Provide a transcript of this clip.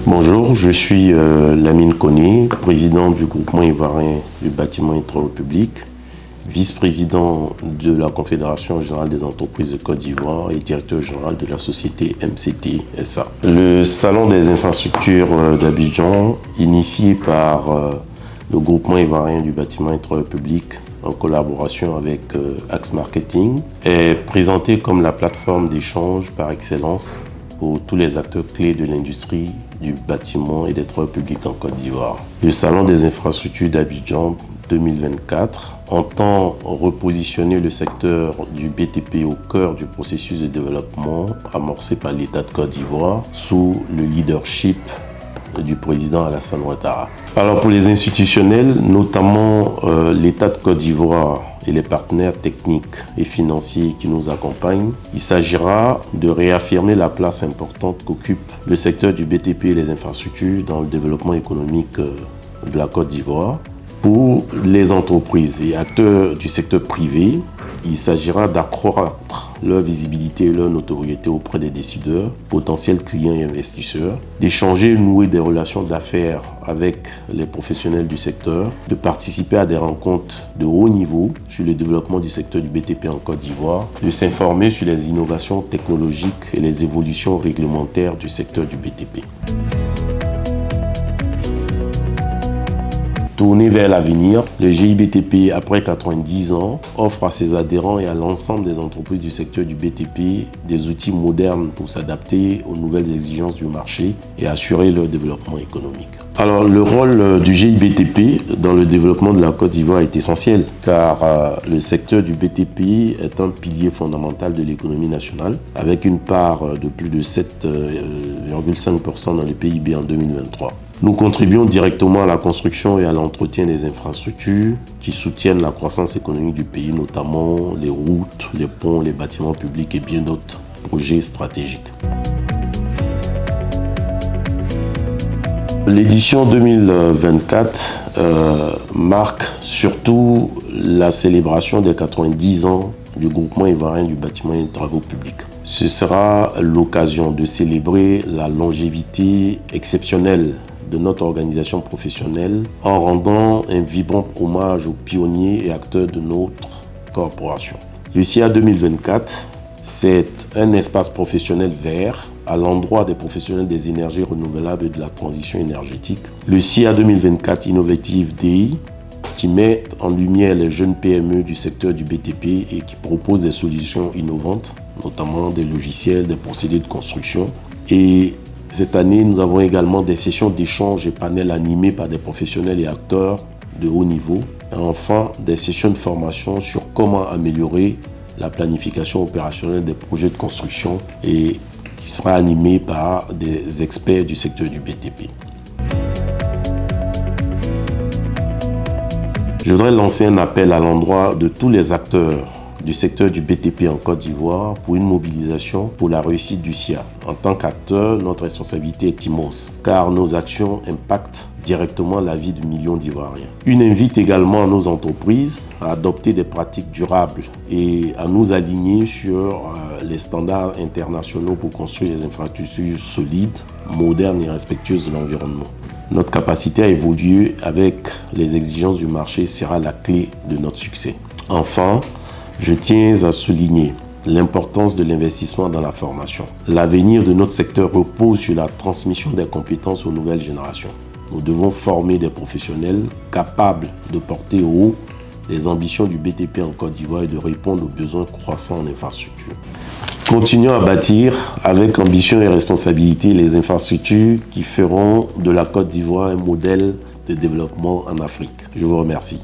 Bonjour, je suis Lamine Koné, président du groupement ivoirien du bâtiment et travaux publics, vice-président de la Confédération générale des entreprises de Côte d'Ivoire et directeur général de la société MCT SA. Le Salon des infrastructures d'Abidjan, initié par le groupement ivoirien du bâtiment et travaux publics en collaboration avec Axe Marketing, est présenté comme la plateforme d'échange par excellence pour tous les acteurs clés de l'industrie du bâtiment et des travaux publics en Côte d'Ivoire. Le Salon des infrastructures d'Abidjan 2024 entend repositionner le secteur du BTP au cœur du processus de développement amorcé par l'État de Côte d'Ivoire sous le leadership du président Alassane Ouattara. Alors pour les institutionnels, notamment l'État de Côte d'Ivoire et les partenaires techniques et financiers qui nous accompagnent, il s'agira de réaffirmer la place importante qu'occupe le secteur du BTP et les infrastructures dans le développement économique de la Côte d'Ivoire. Pour les entreprises et acteurs du secteur privé, il s'agira d'accroître leur visibilité et leur notoriété auprès des décideurs, potentiels clients et investisseurs, d'échanger et nouer des relations d'affaires avec les professionnels du secteur, de participer à des rencontres de haut niveau sur le développement du secteur du BTP en Côte d'Ivoire, de s'informer sur les innovations technologiques et les évolutions réglementaires du secteur du BTP. Tourné vers l'avenir, le GIBTP, après 90 ans, offre à ses adhérents et à l'ensemble des entreprises du secteur du BTP des outils modernes pour s'adapter aux nouvelles exigences du marché et assurer leur développement économique. Alors, le rôle du GIBTP dans le développement de la Côte d'Ivoire est essentiel car le secteur du BTP est un pilier fondamental de l'économie nationale avec une part de plus de 7,5% dans le PIB en 2023. Nous contribuons directement à la construction et à l'entretien des infrastructures qui soutiennent la croissance économique du pays, notamment les routes, les ponts, les bâtiments publics et bien d'autres projets stratégiques. L'édition 2024 marque surtout la célébration des 90 ans du groupement ivoirien du bâtiment et des travaux publics. Ce sera l'occasion de célébrer la longévité exceptionnelle de notre organisation professionnelle en rendant un vibrant hommage aux pionniers et acteurs de notre corporation. Le CIA 2024, c'est un espace professionnel vert à l'endroit des professionnels des énergies renouvelables et de la transition énergétique. Le CIA 2024 Innovative Day, qui met en lumière les jeunes PME du secteur du BTP et qui propose des solutions innovantes, notamment des logiciels, des procédés de construction. Et cette année, nous avons également des sessions d'échange et panels animés par des professionnels et acteurs de haut niveau. Et enfin, des sessions de formation sur comment améliorer la planification opérationnelle des projets de construction et qui sera animée par des experts du secteur du BTP. Je voudrais lancer un appel à l'endroit de tous les acteurs du secteur du BTP en Côte d'Ivoire pour une mobilisation pour la réussite du CIA. En tant qu'acteur, notre responsabilité est immense car nos actions impactent directement la vie de millions d'Ivoiriens. Une invite également à nos entreprises à adopter des pratiques durables et à nous aligner sur les standards internationaux pour construire des infrastructures solides, modernes et respectueuses de l'environnement. Notre capacité à évoluer avec les exigences du marché sera la clé de notre succès. Enfin, je tiens à souligner l'importance de l'investissement dans la formation. L'avenir de notre secteur repose sur la transmission des compétences aux nouvelles générations. Nous devons former des professionnels capables de porter haut les ambitions du BTP en Côte d'Ivoire et de répondre aux besoins croissants en infrastructure. Continuons à bâtir avec ambition et responsabilité les infrastructures qui feront de la Côte d'Ivoire un modèle de développement en Afrique. Je vous remercie.